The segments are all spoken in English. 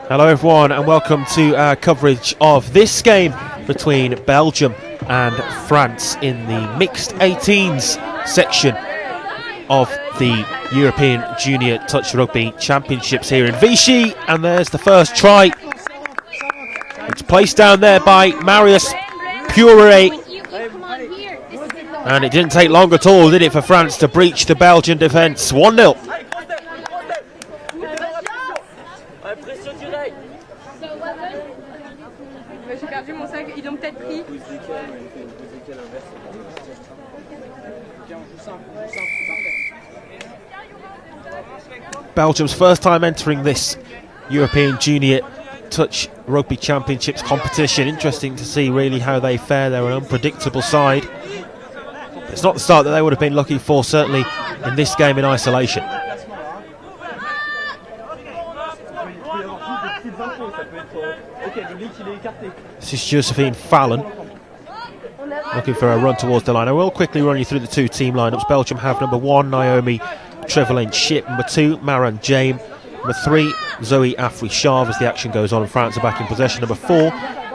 Hello everyone and welcome to our coverage of this game between Belgium and France in the mixed 18s section of the European Junior Touch Rugby Championships here in Vichy. And there's the first try. It's placed down there by Marius Puree. And it didn't take long at all, did it, for France to breach the Belgian defence. 1-0. Belgium's first time entering this European Junior Touch Rugby Championships competition. Interesting to see really how they fare. They're an unpredictable side. It's not the start that they would have been looking for, certainly in this game in isolation. This is Josephine Fallon looking for a run towards the line. I will quickly run you through the two team lineups. Belgium have number 1 Naomi Trevelin-Ship, number 2 Maran James, number 3 Zoe Afri-Charve as the action goes on and France are back in possession. Number 4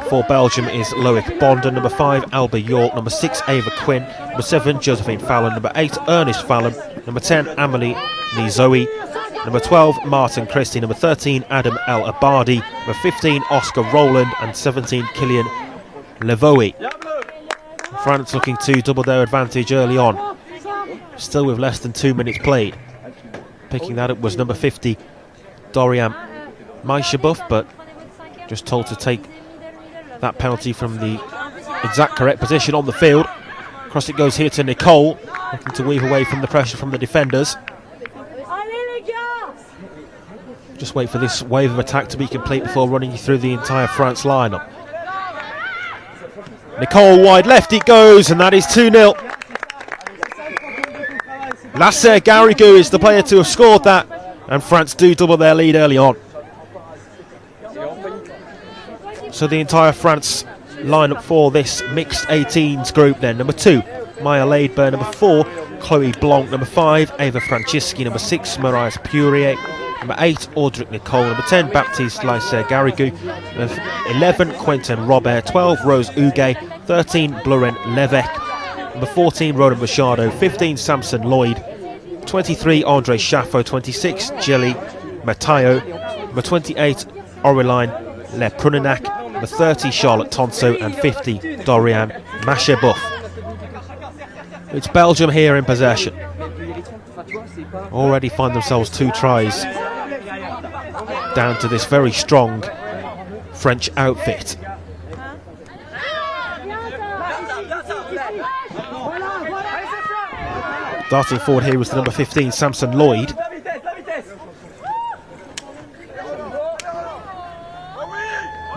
for Belgium is Loic Bondon, number 5 Alba York, number 6 Ava Quinn, number 7 Josephine Fallon, number 8 Ernest Fallon, number 10 Amelie Nizoe, number 12 Martin Christie, number 13 Adam El Abadi, number 15 Oscar Rowland and 17 Killian Levoe. France looking to double their advantage early on, still with less than 2 minutes played. Picking that up was number 50 Dorian Maishabuff, but just told to take that penalty from the exact correct position on the field. Across it goes here to Nicole, looking to weave away from the pressure from the defenders. Just wait for this wave of attack to be complete before running you through the entire France lineup. Nicole wide left it goes, and that is 2-0. Lasser Garrigou is the player to have scored that, and France do double their lead early on. So the entire France lineup for this mixed 18s group then. Number 2 Maya Laidburn, number 4 Chloe Blanc, number 5 Ava Francisci, number 6 Marius Purier, number 8 Audric Nicole, number 10 Baptiste Lasser Garrigou, number 11 Quentin Robert, 12 Rose Huguet, 13 Blurren Levesque, number 14 Ronan Machado, 15 Samson Lloyd, 23 Andre Chaffo, 26 Jelly Matayo, number 28 Aureline Le Prunenac, number 30 Charlotte Tonso and 50 Dorian Machebuff. It's Belgium here in possession. Already find themselves 2 tries down to this very strong French outfit. Darting forward here was the number 15 Samson Lloyd.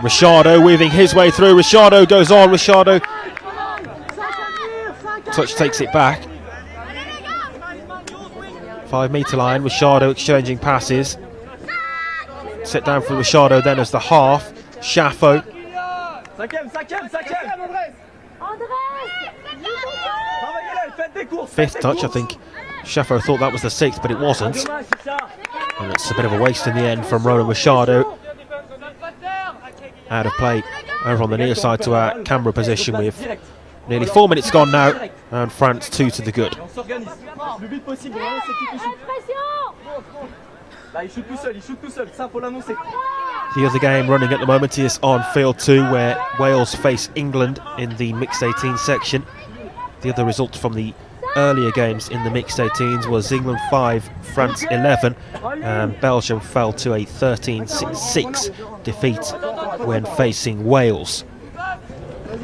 Richardo weaving his way through. Richardo goes on. Richardo touch takes it back. 5 metre line. Richardo exchanging passes. Set down for Richardo then as the half. Chaffo. Fifth touch, I think. Chaffo thought that was the 6th, but it wasn't. And it's a bit of a waste in the end from Ronan Richardo. Out of play over on the near side to our camera position with nearly 4 minutes gone now. and France 2 to the good. The other game running at the moment is on field 2, where Wales face England in the mixed 18 section. The other result from the earlier games in the mixed 18s was England 5, France 11, and Belgium fell to a 13-6 defeat when facing Wales.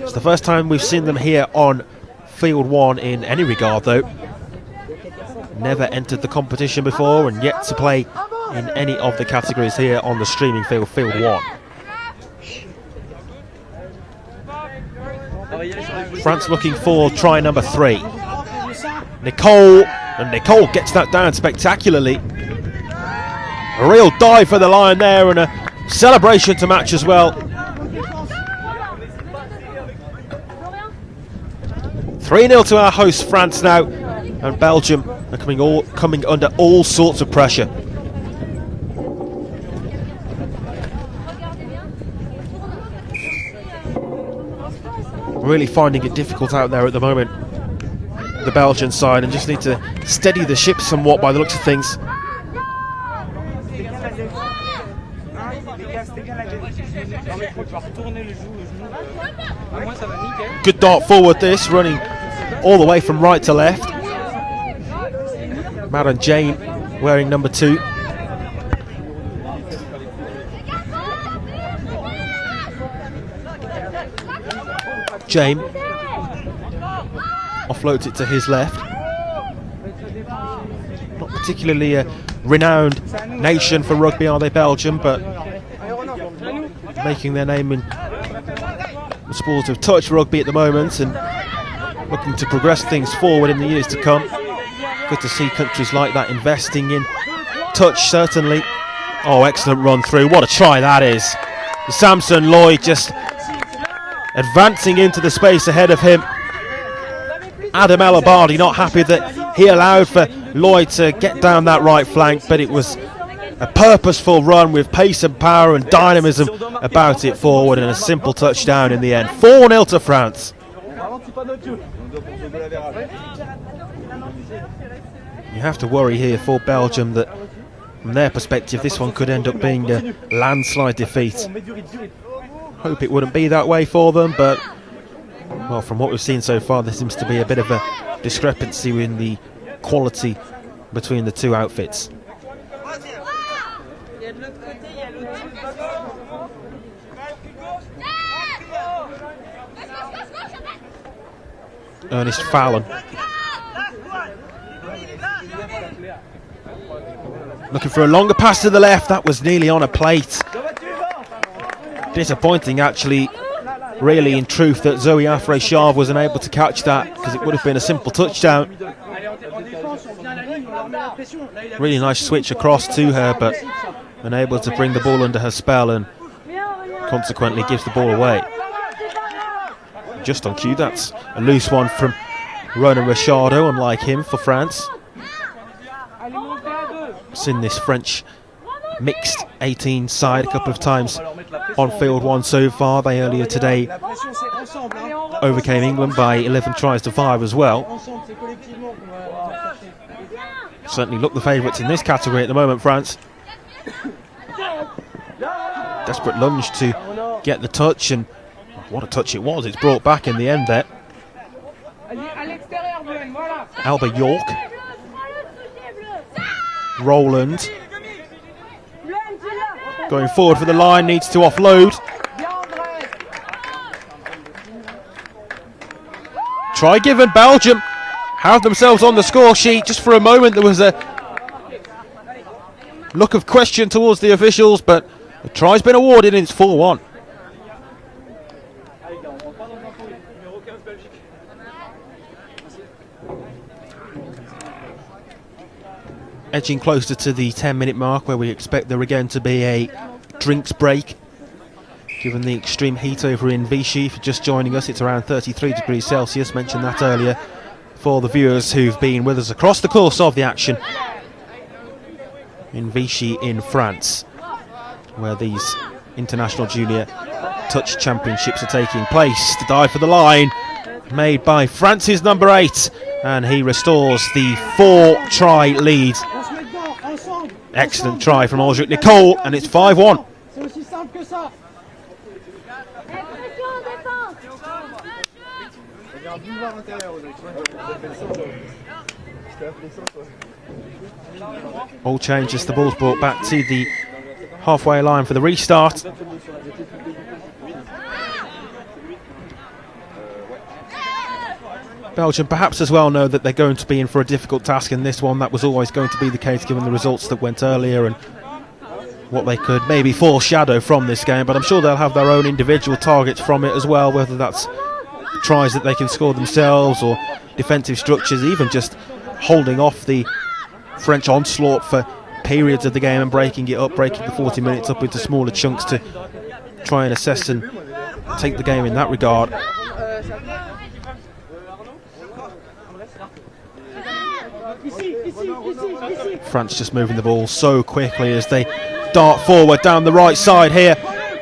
It's the first time we've seen them here on field 1 in any regard, though. Never entered the competition before and yet to play in any of the categories here on the streaming field, field 1. France looking for try number 3. Nicole gets that down spectacularly. A real dive for the line there and a celebration to match as well. 3-0 to our hosts France now, and Belgium are coming under all sorts of pressure. Really finding it difficult out there at the moment, the Belgian side, and just need to steady the ship somewhat by the looks of things. Good dart forward this, running all the way from right to left. Maran Jane wearing number 2. James offloads it to his left. Not particularly a renowned nation for rugby, are they, Belgium, but making their name in the sport of touch rugby at the moment and looking to progress things forward in the years to come. Good to see countries like that investing in touch, certainly. Oh, excellent run through. What a try that is. Samson Lloyd just advancing into the space ahead of him. Adam Elabardi not happy that he allowed for Lloyd to get down that right flank, but it was a purposeful run with pace and power and dynamism about it forward, and a simple touchdown in the end. 4-0 to France. You have to worry here for Belgium that from their perspective this one could end up being a landslide defeat. Hope it wouldn't be that way for them, but well, from what we've seen so far, there seems to be a bit of a discrepancy in the quality between the two outfits. Ernest Fallon looking for a longer pass to the left. That was nearly on a plate. Disappointing, actually, really, in truth, that Zoe Afre-Chave was unable to catch that, because it would have been a simple touchdown. Really nice switch across to her, but unable to bring the ball under her spell, and consequently gives the ball away. Just on cue, that's a loose one from Ronan Richardo, unlike him, for France. Seen this French mixed 18 side a couple of times on field 1 so far. They earlier today overcame England by 11 tries to 5 as well. Certainly look the favourites in this category at the moment, France. Desperate lunge to get the touch, and what a touch it was. It's brought back in the end there. Alba York, Roland going forward for the line, needs to offload. Try given. Belgium have themselves on the score sheet. Just for a moment there was a look of question towards the officials, but the try's been awarded and it's 4-1. Edging closer to the 10-minute mark, where we expect there again to be a drinks break. Given the extreme heat over in Vichy, if you're just joining us, it's around 33 degrees Celsius. Mentioned that earlier for the viewers who've been with us across the course of the action in Vichy in France, where these international junior touch championships are taking place. To dive for the line, made by France's number 8, and he restores the 4-try lead. Excellent try from Angelique Nicole, and it's 5-1. All changes, the ball's brought back to the halfway line for the restart. Belgium perhaps as well know that they're going to be in for a difficult task in this one. That was always going to be the case given the results that went earlier and what they could maybe foreshadow from this game, but I'm sure they'll have their own individual targets from it as well, whether that's tries that they can score themselves or defensive structures, even just holding off the French onslaught for periods of the game and breaking it up, breaking the 40 minutes up into smaller chunks to try and assess and take the game in that regard. France just moving the ball so quickly as they dart forward down the right side here.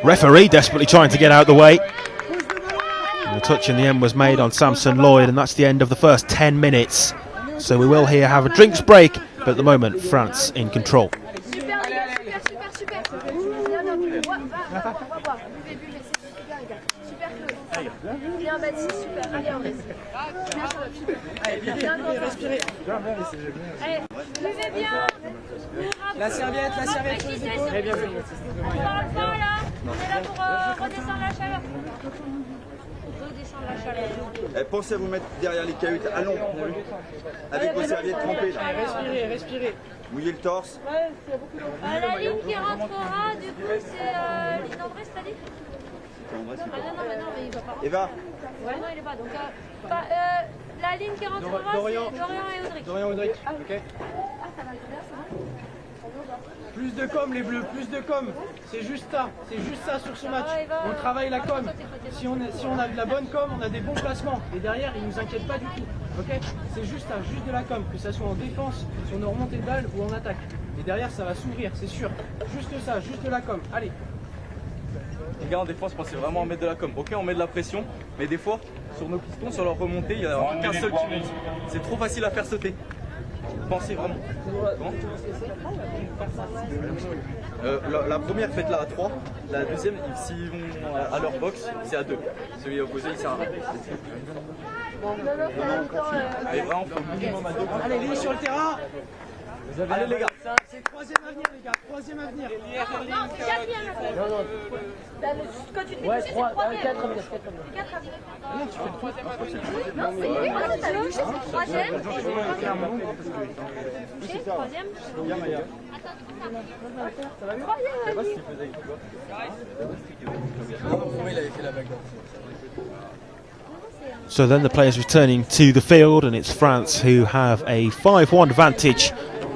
Referee desperately trying to get out of the way. And the touch in the end was made on Samson Lloyd, and that's the end of the first 10 minutes. So we will here have a drinks break, but at the moment France in control. La serviette sur les épaules. Très bien. On va le faire là. On est là pour redescendre la chaleur. Redescendre la chaleur. Pensez à vous mettre derrière les cahutes à long, avec vos serviettes trempées. Respirez. Mouillez le torse. La ligne qui rentrera, du coup, c'est ligne André, c'est-à-dire non, mais il va pas. Eva. Ouais, non, il est pas. Donc, la ligne qui rentrera, c'est Dorian et Audric. Dorian Audric, ok. Ça va, Plus de com les bleus, plus de com. C'est juste ça sur ce match. On travaille la com. Si on a de la bonne com, on a des bons placements. Et derrière, ils nous inquiètent pas du tout. Ok, c'est juste ça, juste de la com, que ça soit en défense, sur nos remontées de balles ou en attaque. Et derrière, ça va s'ouvrir, c'est sûr. Juste ça, juste de la com. Allez. Les gars en défense, pensez vraiment à mettre de la com. Ok, on met de la pression, mais des fois, sur nos pistons, sur leur remontée, il n'y a qu'un seul qui monte. C'est trop facile à faire sauter. Pensez vraiment. La première, faites-la à 3. La deuxième, s'ils vont à leur box, c'est à 2. Celui opposé, il sert à rien. Allez, vraiment, faut minimum à 2. Allez, les sur le terrain. Allez les gars. C'est troisième avenir les gars, troisième avenir. Non, c'est 4 bien. Quand tu te fais toucher, c'est 3 bien. 4 à venir. Non, tu fais le troisième. Non, c'est oui, voilà, t'as touché, c'est 3ème. Touché, 3ème. So then the players returning to the field, and it's France who have a 5-1 advantage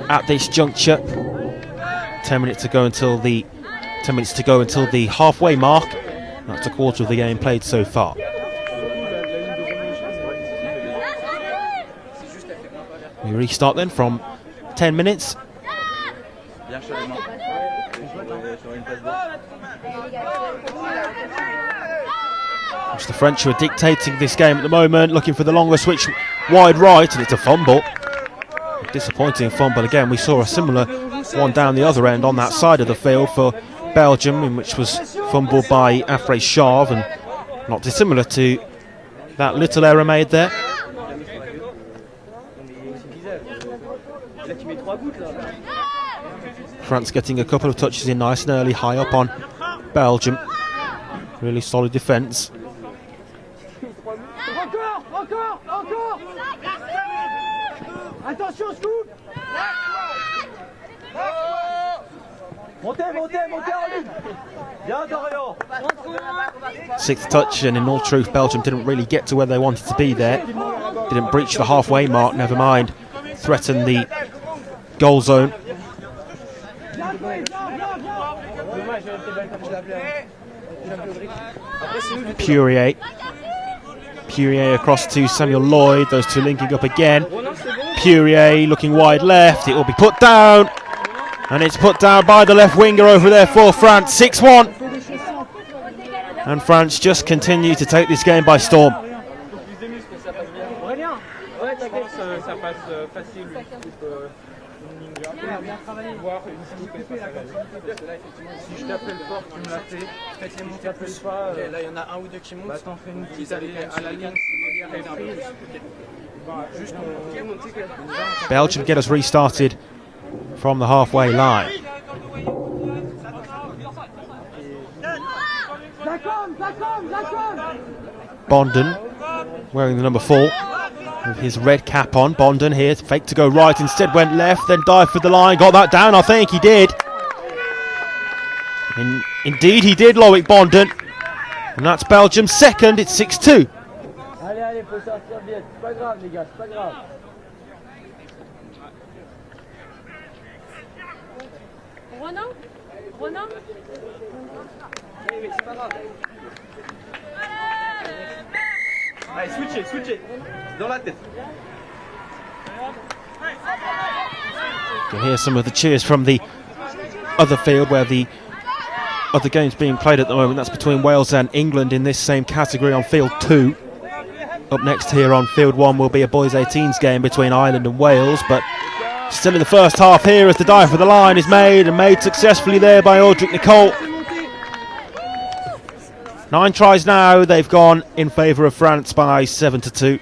at this juncture. 10 minutes to go until the halfway mark. That's a quarter of the game played so far. We restart then from 10 minutes. It's the French who are dictating this game at the moment, looking for the longer switch wide right, and it's a fumble. Disappointing fumble again. We saw a similar one down the other end on that side of the field for Belgium, in which was fumbled by Afrey Charve, and not dissimilar to that little error made there. France getting a couple of touches in nice and early, high up on Belgium. Really solid defence. Encore. Attention, scoop. Montez en ligne. Bien, Dorian. Sixth touch, and in all truth, Belgium didn't really get to where they wanted to be there. Didn't breach the halfway mark, never mind threaten the goal zone. Pourier across to Samuel Lloyd, those two linking up again. Pourier looking wide left, it will be put down, and it's put down by the left winger over there for France. 6-1, and France just continue to take this game by storm. passe facile, une coupe ninja, voire une coupe et passe à la Si je t'appelle fort, tu me l'as fait. Si je t'appelle pas, Là, il y en a un ou deux qui montent. bah t'en fais une petite Ils allaient à la ligne. Juste Belgium get us restarted from the halfway line. Bonden wearing the number 4 with his red cap on. Bonden here, fake to go right, instead went left, then dived for the line, got that down, I think he did. Indeed he did, Loic Bonden. And that's Belgium's second, it's 6-2. Allez, allez, faut sortir vite. C'est pas grave, les gars, c'est pas grave. Renan Renan Allez, switchez. Dans la tête. You can hear some of the cheers from the other field where the other games being played at the moment. That's between Wales and England in this same category on field 2. Up next here on field 1 will be a boys 18s game between Ireland and Wales, but still in the first half here as the dive for the line is made, and made successfully there by Audric Nicole. 9 tries now, they've gone in favour of France by 7-2.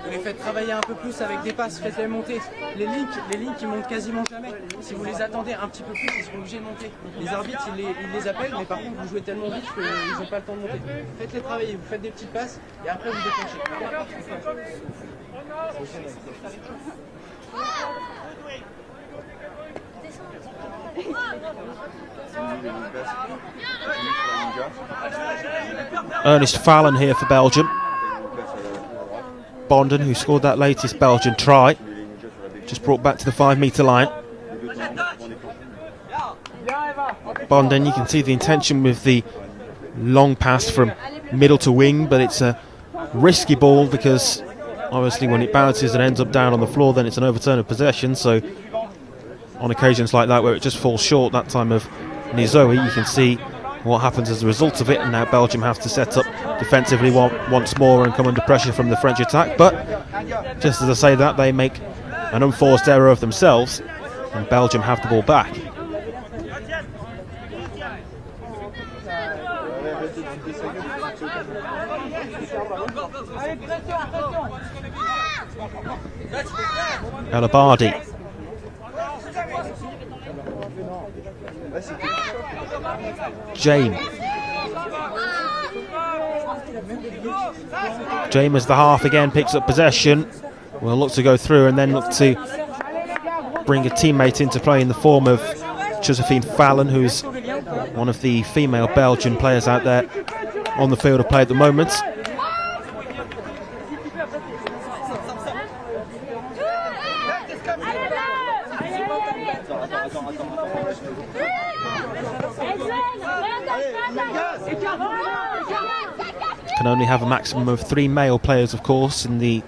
Vous les faites travailler un peu plus avec des passes, faites-les monter. Les lignes qui montent quasiment jamais. Si vous les attendez un petit peu plus, ils seront obligés de monter. Les arbitres, ils les appellent, mais par contre, vous jouez tellement vite qu'ils n'ont pas le temps de monter. Faites-les travailler, vous faites des petites passes et après vous déclenchez. Ernest Fallon here for Belgium. Bonden, who scored that latest Belgian try, just brought back to the 5-metre line. Bonden, you can see the intention with the long pass from middle to wing, but it's a risky ball because obviously when it bounces and ends up down on the floor, then it's an overturn of possession. So on occasions like that where it just falls short, that time of Nizoe, you can see what happens as a result of it, and now Belgium have to set up defensively once more and come under pressure from the French attack. But just as I say that, they make an unforced error of themselves and Belgium have the ball back. El Abadi. James as the half again picks up possession. Will look to go through and then look to bring a teammate into play in the form of Josephine Fallon, who's one of the female Belgian players out there on the field of play at the moment. Can only have a maximum of 3 male players, of course, in the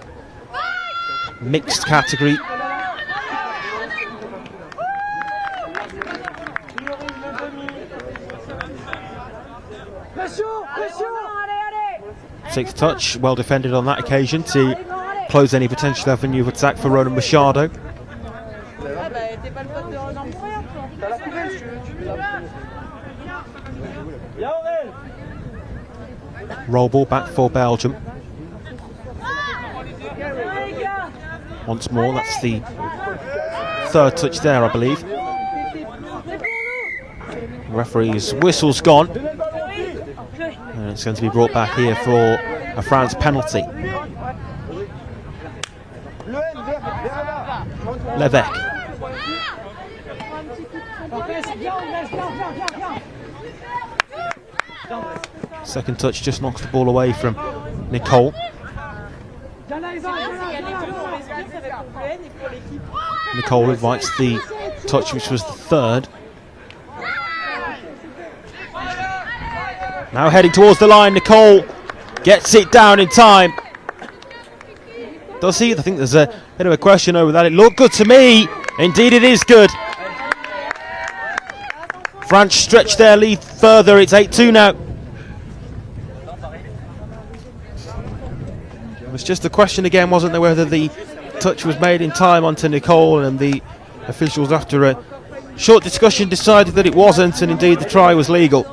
mixed category. Sixth touch, well defended on that occasion to close any potential avenue of attack for Ronan Machado. Roll ball back for Belgium. Once more, that's the 3rd touch there, I believe. The referee's whistle's gone. And it's going to be brought back here for a France penalty. Levesque. Second touch just knocks the ball away from Nicole. Nicole invites the touch, which was the 3rd. Now heading towards the line, Nicole gets it down in time. Does he? I think there's a bit of a question over that. It looked good to me. Indeed it is good. France stretch their lead further. It's 8-2 now. It's just a question again, wasn't there, whether the touch was made in time onto Nicole, and the officials, after a short discussion, decided that it wasn't, and indeed the try was legal.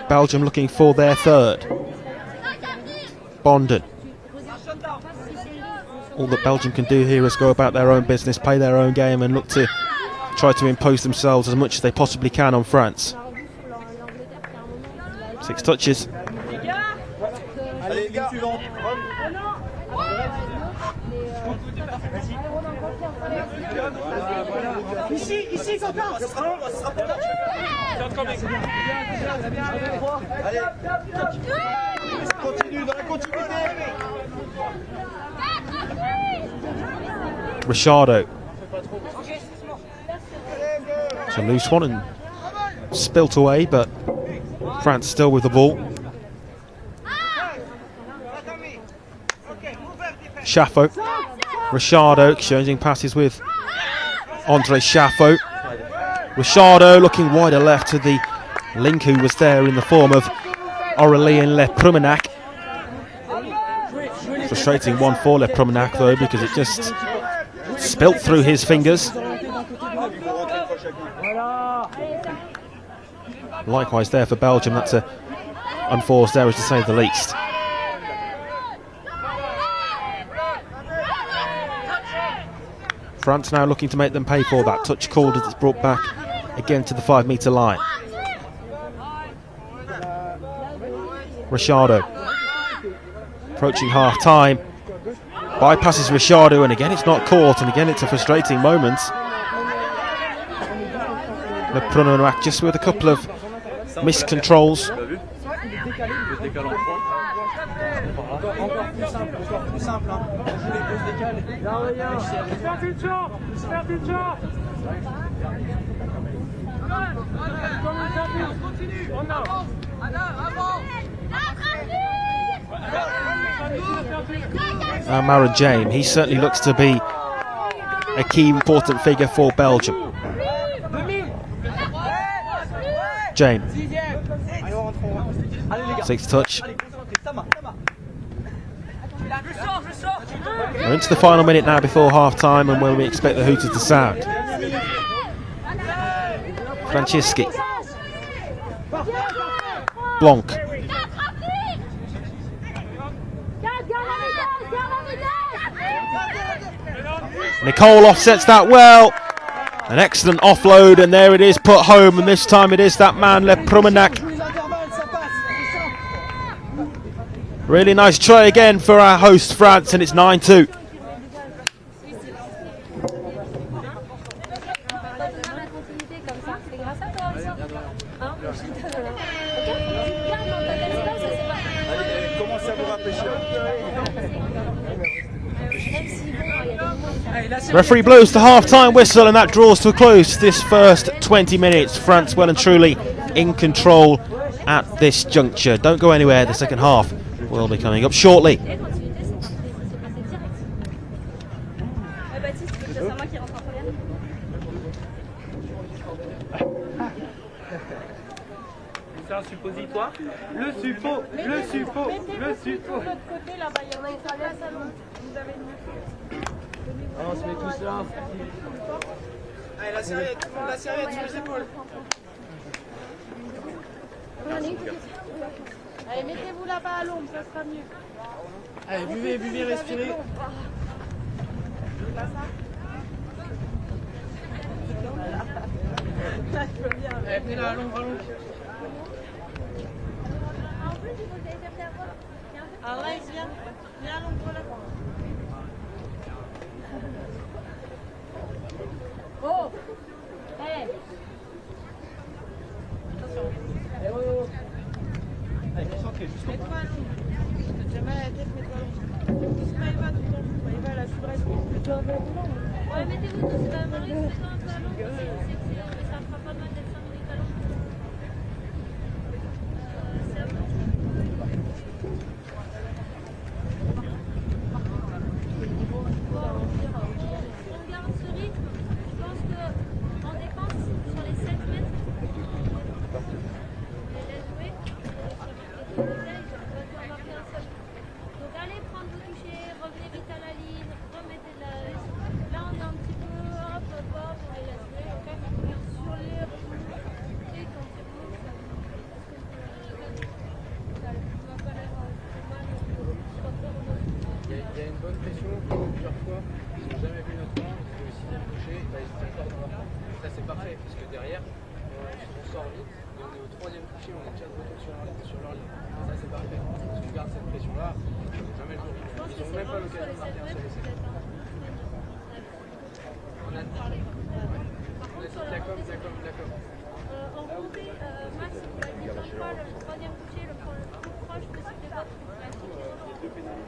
Belgium looking for their third. Bonden. All that Belgium can do here is go about their own business, play their own game, and look to try to impose themselves as much as they possibly can on France. 6 touches. Allez, ligne suivante. Ici, Quentin. Allez, continue dans la continuité. Richardo. It's a loose one and spilt away, but France still with the ball. Chaffo. Richardo exchanging passes with Andre Chaffo. Richardo looking wider left to the link who was there in the form of Aurélien Le Promenac. Frustrating one for Le Promenac though, because it just spilt through his fingers. Likewise there for Belgium, that's a unforced error to say the least. France now looking to make them pay for that. Touch called as it's brought back again to the 5-metre line. Richardo approaching half time, bypasses Richardo, and again it's not caught, and again it's a frustrating moment. Le Promenac just with a couple of miscontrols. Now Maran James, he certainly looks to be a key important figure for Belgium. James. 6th touch. We're into the final minute now before half time, and when we expect the hooters to sound. Francisci. Blanc. Nicole offsets that well. An excellent offload, and there it is, put home, and this time it is that man, Le Promenac. Really nice try again for our host France, and it's 9-2. Referee blows the half-time whistle, and that draws to a close this first 20 minutes. France well and truly in control at this juncture. Don't go anywhere, the second half will be coming up shortly. C'est un suppositoire. Le suppôt. Mettez-vous de l'autre côté, là-bas, il y en a une salle à salon. Vous avez une... On se met tous là. Allez, la serviette sur les épaules. Allez, mettez-vous là-bas à l'ombre, ça sera mieux. Allez, buvez, respirez. Allez, venez là, à l'ombre. Ah ouais, viens à l'ombre là. Oh! Hey! Attention. Allez, concentrez, jusqu'au Mets-toi à l'ombre. T'as déjà mal à la tête, mets-toi à l'ombre. Doucement, Eva, tout le temps. Eva, là, je suis bref. Ouais, mettez-vous tous, c'est quand même un risque, mettez-toi un peu à l'ombre. Ça fera pas mal d'être 5 minutes à l'ombre. C'est à vous. pression plusieurs fois, ils n'ont jamais vu notre camp, ils ont aussi bien touché, ils étaient encore dans leur camp. Ça c'est parfait, parce que derrière, on sort vite, et on est au 3e touché, on est déjà de retour sur leur ligne. Ça c'est parfait. Si on garde cette pression-là, ils n'ont jamais le jour. Ils n'ont même pas l'occasion de marquer un seul essai. On a parlé. On a dit d'accord. En remontée, Max, il a dit chaque fois le 3e touché, le plus proche de ce débat. Il a dit qu'il y a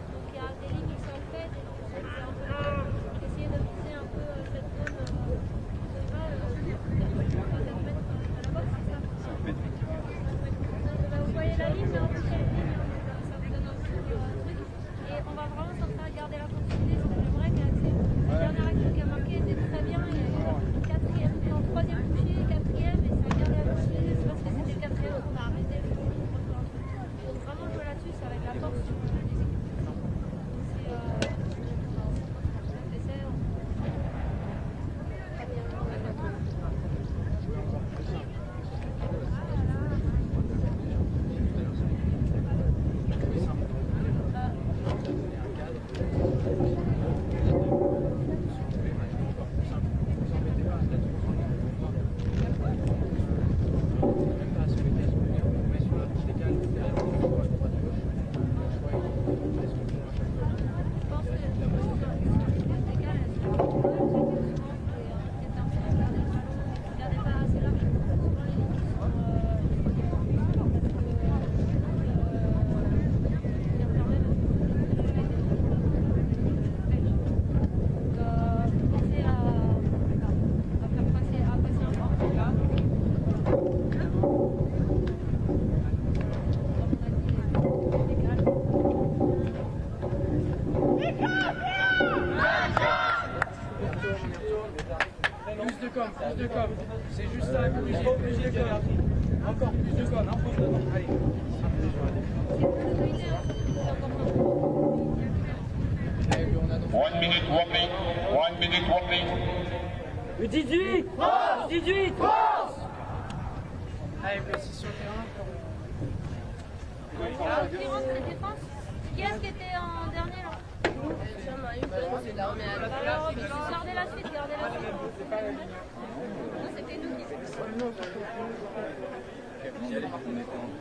donc il y a des lignes qui sont faites et donc c'est un peu essayer de viser un peu cette zone, je sais pas, peut-être mettre à la boxe, c'est ça. Vous voyez la ligne, mais en plus il y a une ligne, ça vous donne un petit truc. Et on va vraiment s'en faire garder la continuité, c'est le vrai mais axé. La dernière action qui a marqué était très bien, il y a eu 4e, non 3e touché, 4e et ça a gardé la continuité, c'est parce que c'était le 4e qu'on a arrêté. Donc vraiment jouer là-dessus, ça va être la force sur les équipes. Plus de com, c'est juste ça, plus de com. Encore plus de com, un peu dedans. Allez. 1 minute warning. 1 minute warning. 18 18 Allez, place sur le terrain. Qui rentre la défense? Qui est-ce qui était en dernier là? Alors, gardez la suite, gardez la suite. Non, c'était nous qui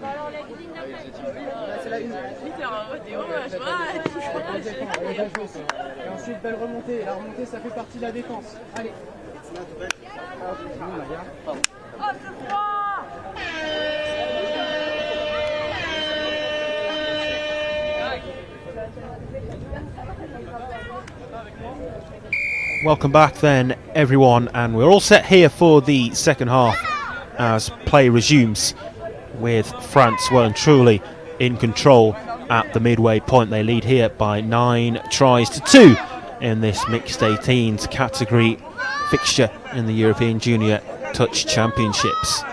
alors la ligne d'après. C'est la ligne. Et ensuite, belle remontée. La remontée, ça fait partie de la défense. Allez. Oh, c'est froid! Welcome back then, everyone, and we're all set here for the second half as play resumes with France well and truly in control at the midway point. They lead here by 9 tries to 2 in this mixed 18s category fixture in the European Junior Touch Championships.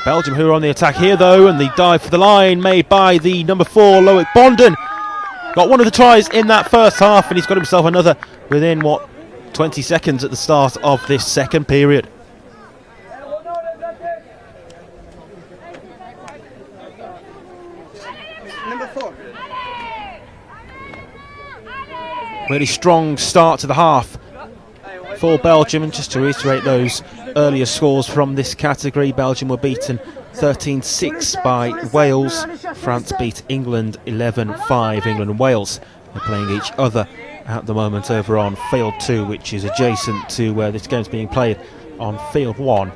Belgium who are on the attack here though, and the dive for the line made by the number 4 Loic Bonden. Got one of the tries in that first half, and he's got himself another within 20 seconds at the start of this second period. Number 4. Really strong start to the half for Belgium, and just to reiterate those earlier scores from this category, Belgium were beaten 13-6 by Wales. France beat England 11-5. England and Wales are playing each other at the moment over on Field 2, which is adjacent to where this game's being played on Field 1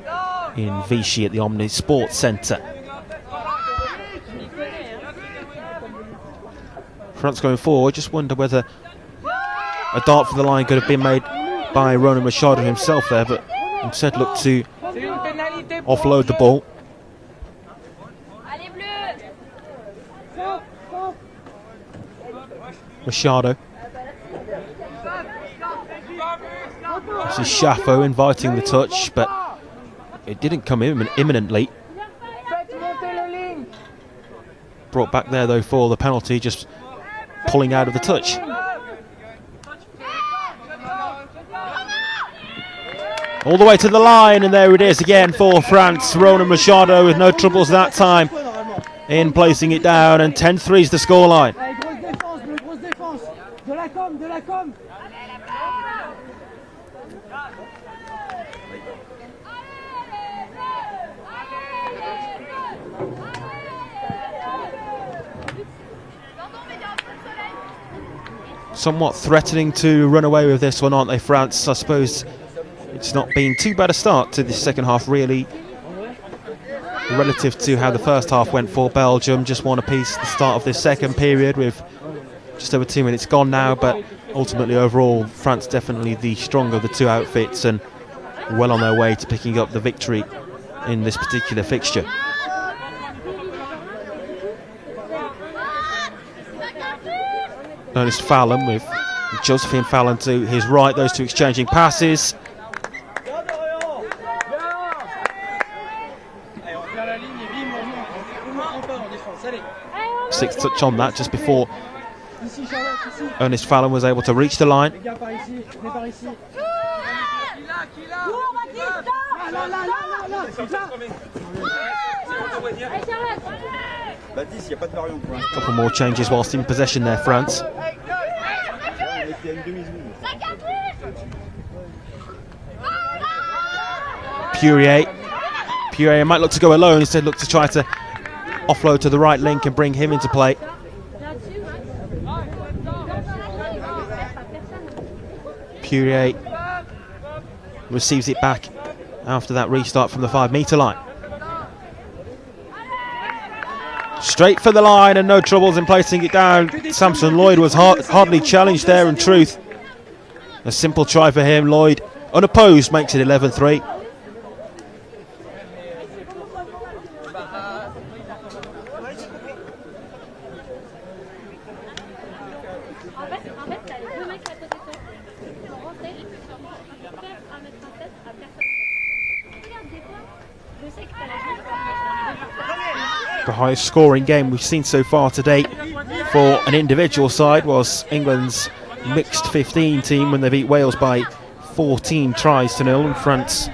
in Vichy at the Omni Sports Centre. France going forward, just wonder whether a dart for the line could have been made by Ronan Machado himself there, but instead looked to offload the ball. Machado. This is Shafo inviting the touch, but it didn't come imminently. Brought back there though for the penalty, just pulling out of the touch. All the way to the line, and there it is again for France. Ronan Machado with no troubles that time in placing it down, and 10-3 is the scoreline. de la com. Somewhat threatening to run away with this one, aren't they, France? I suppose it's not been too bad a start to this second half, really, relative to how the first half went for Belgium. Just one apiece at the start of this second period, with just over 2 minutes gone now, but ultimately overall France definitely the stronger of the two outfits and well on their way to picking up the victory in this particular fixture. Ernest Fallon with Josephine Fallon to his right, those two exchanging passes. Sixth touch on that just before Ernest Fallon was able to reach the line. A couple more changes whilst in possession there, France. Purier might look to go alone, instead look to try to offload to the right link and bring him into play. Purier receives it back after that restart from the 5 metre line. Straight for the line and no troubles in placing it down. Samson Lloyd was hardly challenged there, in truth. A simple try for him. Lloyd, unopposed, makes it 11-3. The highest scoring game we've seen so far to date for an individual side was England's mixed 15 team when they beat Wales by 14 tries to 0, and France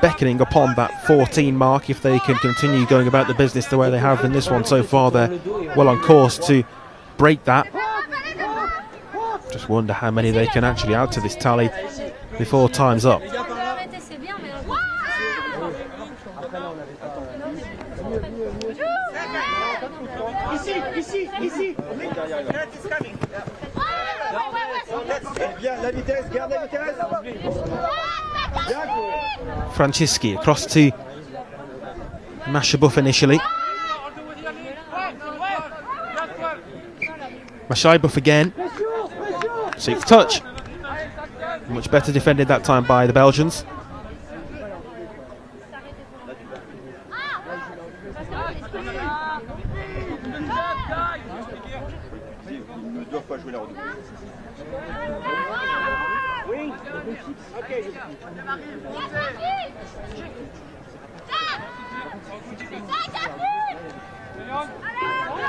beckoning upon that 14 mark. If they can continue going about the business the way they have in this one so far, they're well on course to break that. Just wonder how many they can actually add to this tally before time's up. Francisci across to Mashabuff initially. Mashabuff again. Sixth touch. Much better defended that time by the Belgians.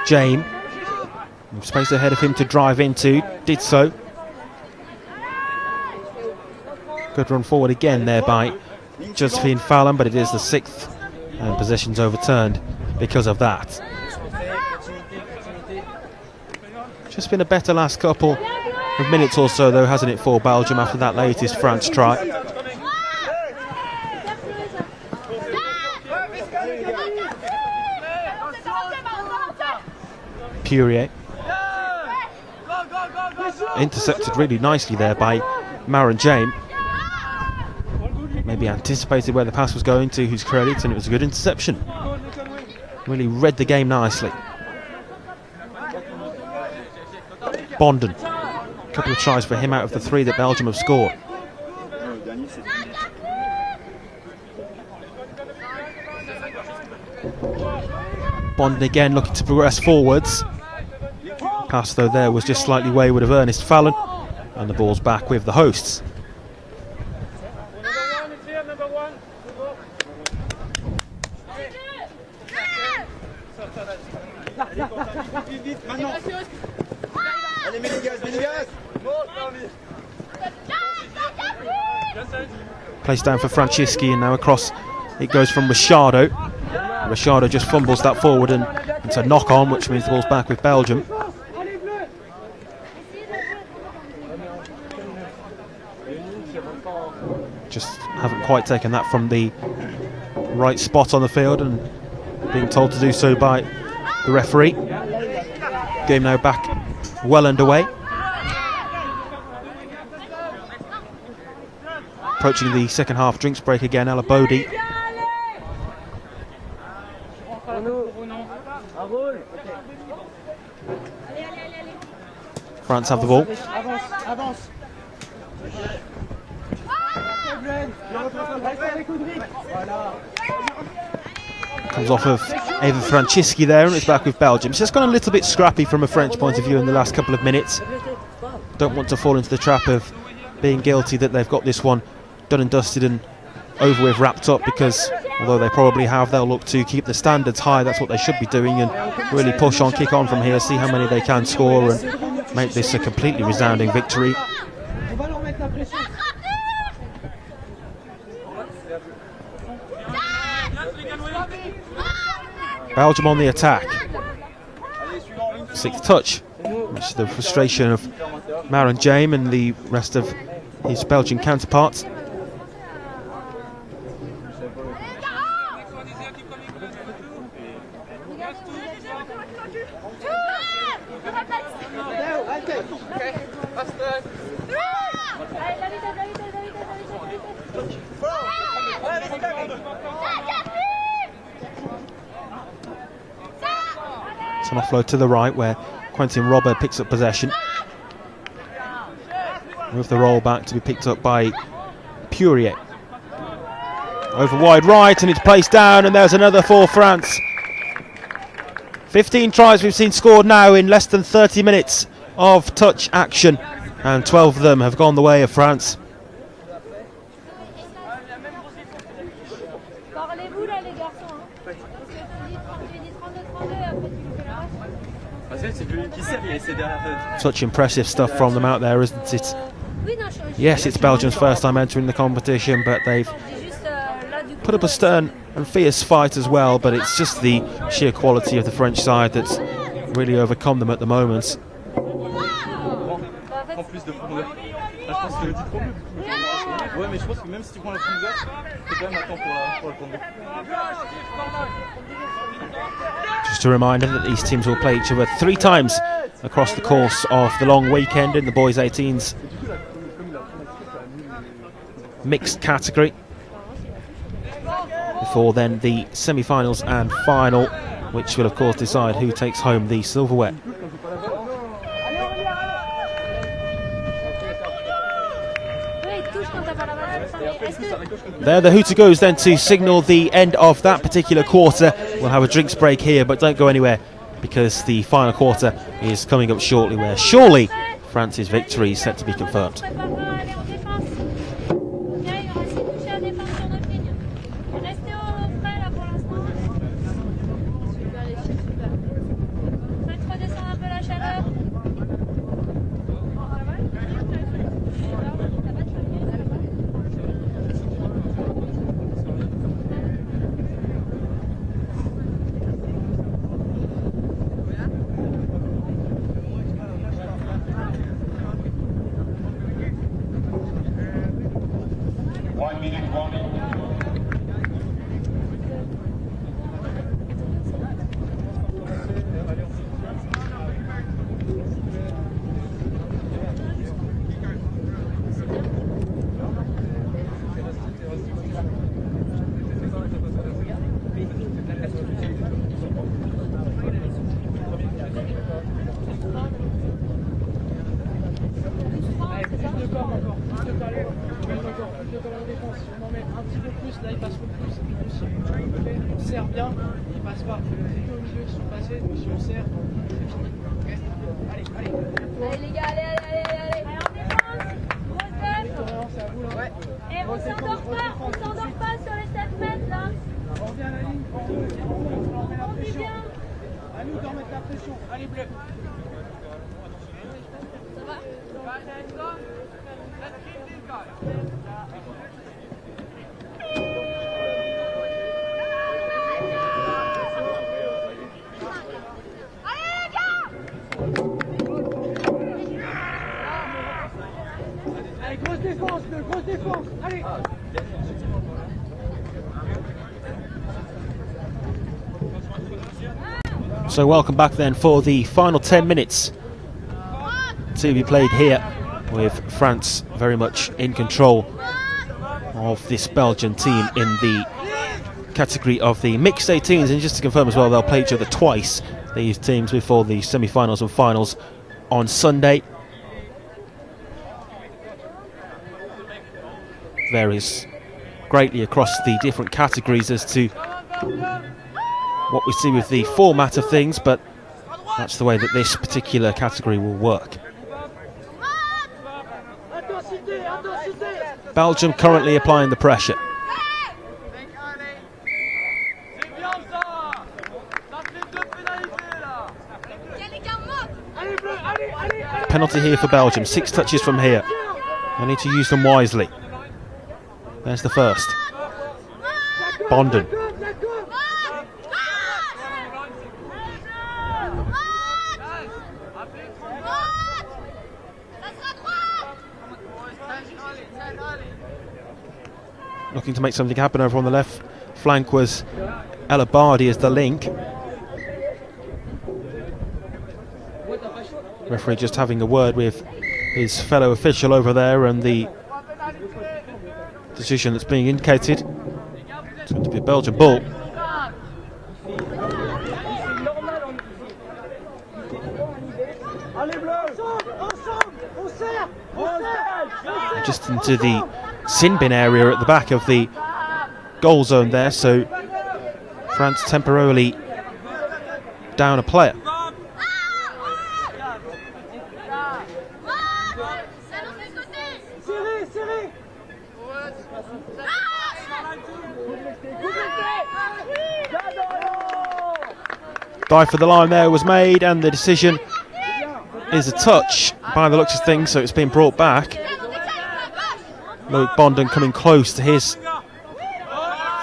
Jane, space ahead of him to drive into, did so. Good run forward again there by Josephine Fallon, but it is the sixth, and possession's overturned because of that. Just been a better last couple of minutes or so, though, hasn't it, for Belgium after that latest France try. Purier intercepted really nicely there by Maren James. Maybe anticipated where the pass was going, to whose credit, and it was a good interception. Really read the game nicely. Bonden, a couple of tries for him out of the 3 that Belgium have scored. Bonden again looking to progress forwards. Pass though there was just slightly wayward of Ernest Fallon, and the ball's back with the hosts. Placed down for Francisci, and now across it goes from Machado. Machado just fumbles that forward, and it's a knock on, which means the ball's back with Belgium. just haven't quite taken that from the right spot on the field, and being told to do so by the referee. Game now back well underway. Approaching the second half drinks break again, Ella Bodie. France have the ball. Comes off of Eva Francisci there, and it's back with Belgium. So it's gone a little bit scrappy from a French point of view in the last couple of minutes. Don't want to fall into the trap of being guilty that they've got this one done and dusted and over with, wrapped up, because although they probably have, they'll look to keep the standards high. That's what they should be doing, and really push on, kick on from here, see how many they can score and make this a completely resounding victory. Belgium on the attack. Sixth touch, which is the frustration of Maran James and the rest of his Belgian counterparts. It's an offload to the right where Quentin Robert picks up possession. With the roll back to be picked up by Purier. Over wide right, and it's placed down, and there's another for France. 15 tries we've seen scored now in less than 30 minutes of touch action, and 12 of them have gone the way of France. Such impressive stuff from them out there, isn't it? Yes, it's Belgium's first time entering the competition, but they've put up a stern and fierce fight as well, but it's just the sheer quality of the French side that's really overcome them at the moment. Just a reminder that these teams will play each other 3 times across the course of the long weekend in the boys 18s mixed category, before then the semi-finals and final, which will of course decide who takes home the silverware. There the hooter goes then to signal the end of that particular quarter. We'll have a drinks break here, but don't go anywhere, because the final quarter is coming up shortly, where surely France's victory is set to be confirmed. Grosse défense, Bleu, grosse défense. Allez. So welcome back then for the final 10 minutes to be played here, with France very much in control of this Belgian team in the category of the mixed 18s. And just to confirm as well, they'll play each other twice, these teams, before the semi-finals and finals on Sunday. Varies greatly across the different categories as to what we see with the format of things, but that's the way that this particular category will work. Belgium currently applying the pressure. Penalty here for Belgium, 6 touches from here. They need to use them wisely. There's the first. Bonden. Looking to make something happen over on the left flank was El Abadi as the link. Referee just having a word with his fellow official over there, and the decision that's being indicated, it's going to be a Belgian ball. Just into the sin bin area at the back of the goal zone there, so France temporarily down a player. Dive for the line there was made, and the decision is a touch by the looks of things, so it's been brought back. Loic Bonden coming close to his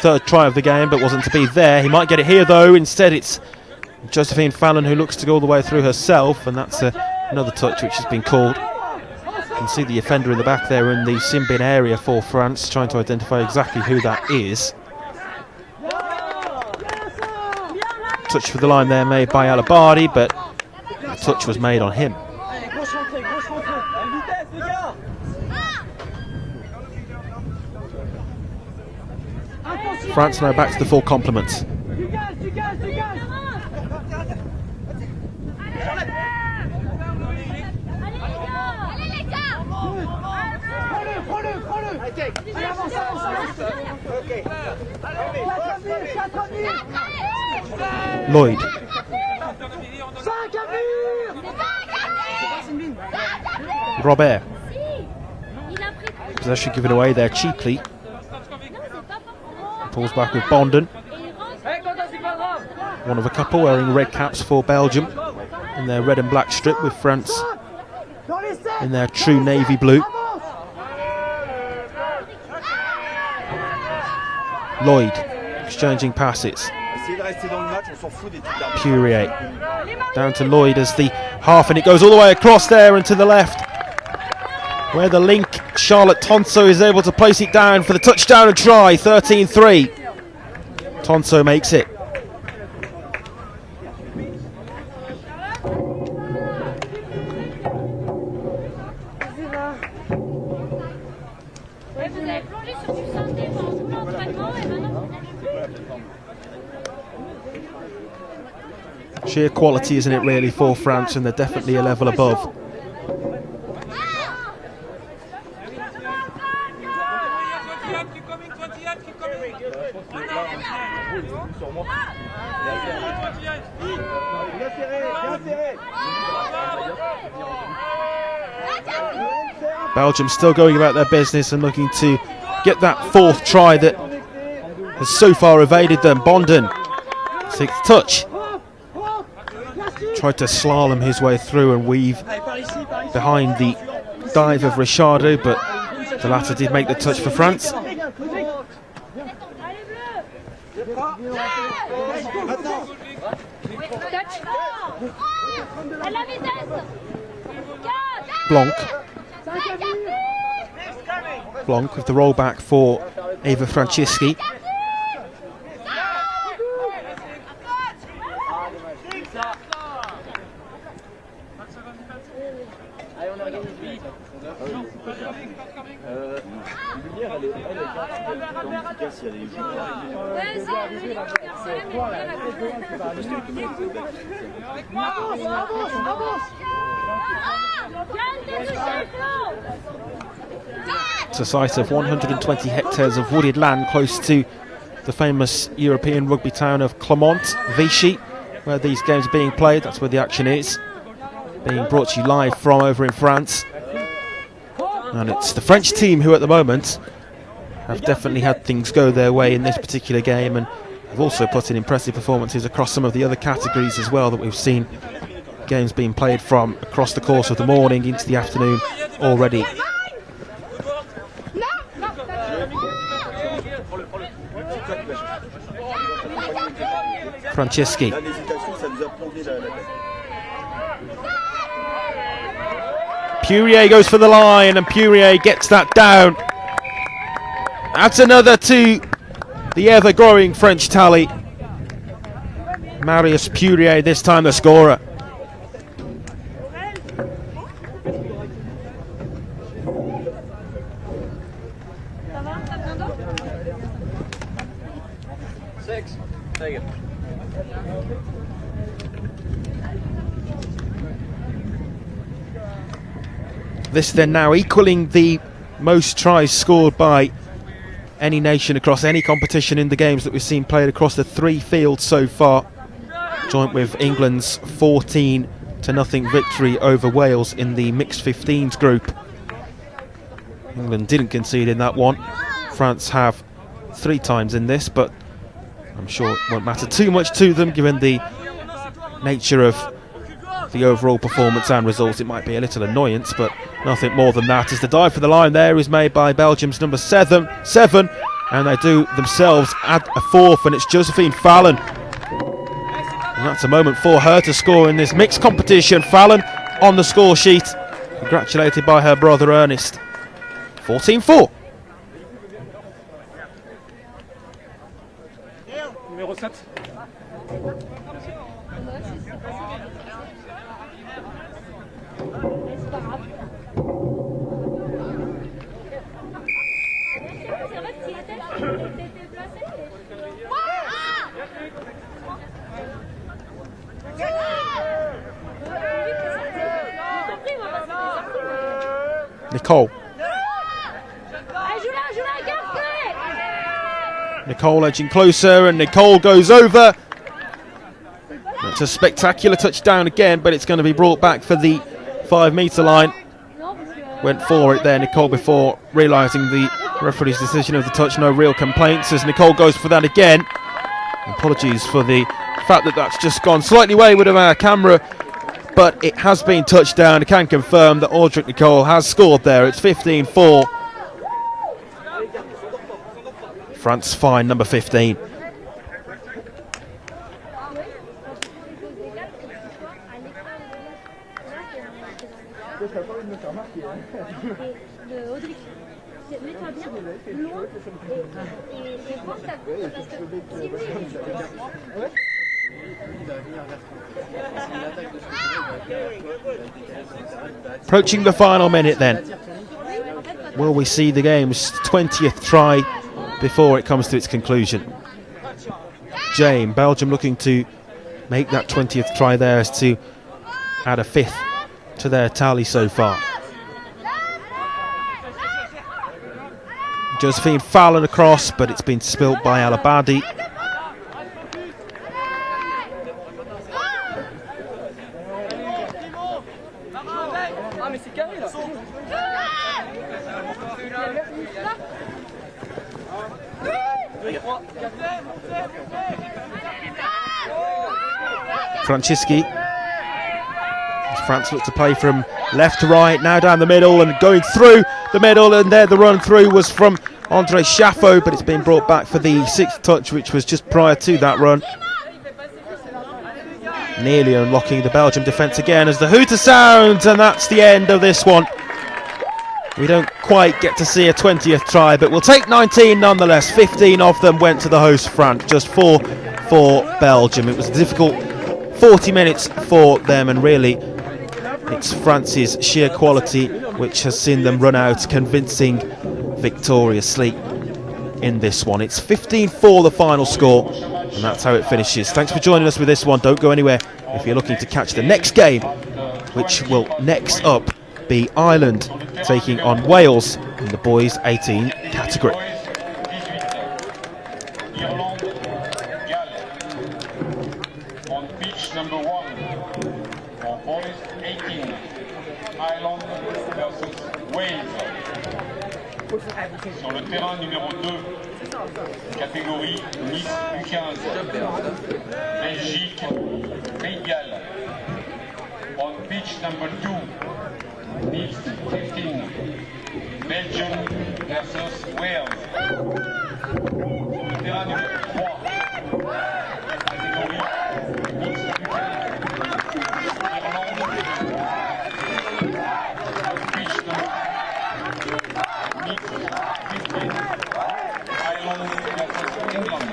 third try of the game, but wasn't to be there. He might get it here though. Instead it's Josephine Fallon who looks to go all the way through herself, and that's another touch which has been called. You can see the offender in the back there in the sin bin area for France, trying to identify exactly who that is. Touch for the line there made by El Abadi, but a touch was made on him. France now back to the full complement. Lloyd. Robert. Possession given away there cheaply. Pulls back with Bonden. One of a couple wearing red caps for Belgium in their red and black strip, with France in their true navy blue. Lloyd exchanging passes. Purier down to Lloyd as the half, and it goes all the way across there and to the left, where the link Charlotte Tonso is able to place it down for the touchdown and try. 13-3. Tonso makes it. Sheer quality, isn't it, really, for France, and they're definitely a level above. Belgium still going about their business and looking to get that fourth try that has so far evaded them. Bonden, sixth touch. Tried to slalom his way through and weave behind the dive of Richardo, but the latter did make the touch for France. Blanc. Blanc with the rollback for Eva Francisci. It's a site of 120 hectares of wooded land close to the famous European rugby town of Clermont, Vichy, where these games are being played. That's where the action is. Being brought to you live from over in France. And it's the French team who at the moment have definitely had things go their way in this particular game, and have also put in impressive performances across some of the other categories as well that we've seen games being played from across the course of the morning into the afternoon already. Francisci. Purier goes for the line, and Purier gets that down. That's another to the ever-growing French tally. Marius Purier, this time the scorer. Six. Take it. This then now equaling the most tries scored by any nation across any competition in the games that we've seen played across the 3 fields so far, joint with England's 14-0 victory over Wales in the mixed 15s group. England didn't concede in that one. France have 3 times in this, but I'm sure it won't matter too much to them given the nature of the overall performance and results. It might be a little annoyance, but nothing more than that, as the dive for the line there is made by Belgium's number 7, and they do themselves add a 4th, and it's Josephine Fallon. And that's a moment for her to score in this mixed competition. Fallon on the score sheet, congratulated by her brother Ernest. 14-4. Numéro 7. Nicole. Nicole edging closer, and Nicole goes over. It's a spectacular touchdown again, but it's going to be brought back for the 5-metre line. Went for it there, Nicole, before realising the referee's decision of the touch. No real complaints as Nicole goes for that again. Apologies for the fact that that's just gone slightly wayward of our camera, but it has been touched down. I can confirm that Audric Nicole has scored there. It's 15-4. France fine, number 15. Approaching the final minute then. Will we see the game's 20th try before it comes to its conclusion? Jane, Belgium looking to make that 20th try there as to add a 5th to their tally so far. Josephine Fallon across, but it's been spilt by Alabadi. Francisci. France look to play from left to right, now down the middle and going through the middle, and there the run through was from Andre Chaffo, but it's been brought back for the 6th touch, which was just prior to that run. Nearly unlocking the Belgium defence again as the hooter sounds, and that's the end of this one. We don't quite get to see a 20th try, but we'll take 19 nonetheless. 15 of them went to the host front, just 4 for Belgium. It was a difficult 40 minutes for them, and really it's France's sheer quality which has seen them run out convincing victoriously in this one. It's 15-4 the final score, and that's how it finishes. Thanks for joining us with this one. Don't go anywhere if you're looking to catch the next game, which will next up be Ireland taking on Wales in the boys 18 category. Irlande, Galles. On pitch number 1 for boys 18, Ireland versus Wales. Sur le terrain numéro 2, catégorie Nice U15, Belgique, Pays de Galles. On pitch number 2, Nice 15, Belgium versus Wales. Sur le terrain numéro 3, catégorie Nice U15, Irlande, on pitch number 2, Nice 15, Ireland versus England.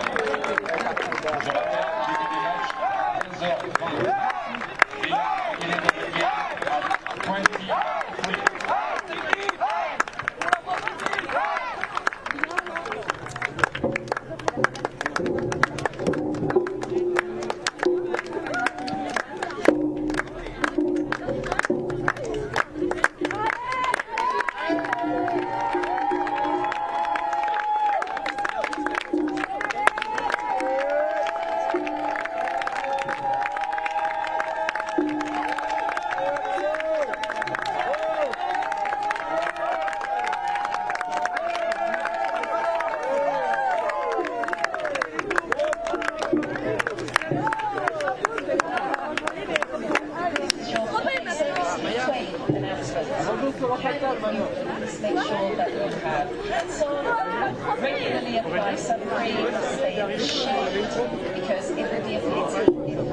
Je rappelle, début des matchs, 15h20. Make sure that you have regularly apply some cream to stay in the shade, because it will be affected if people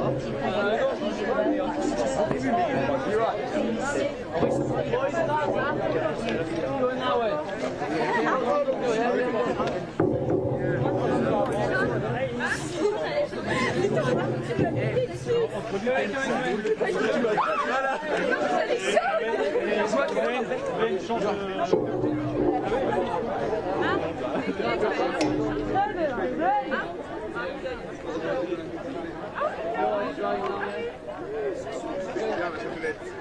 Merci.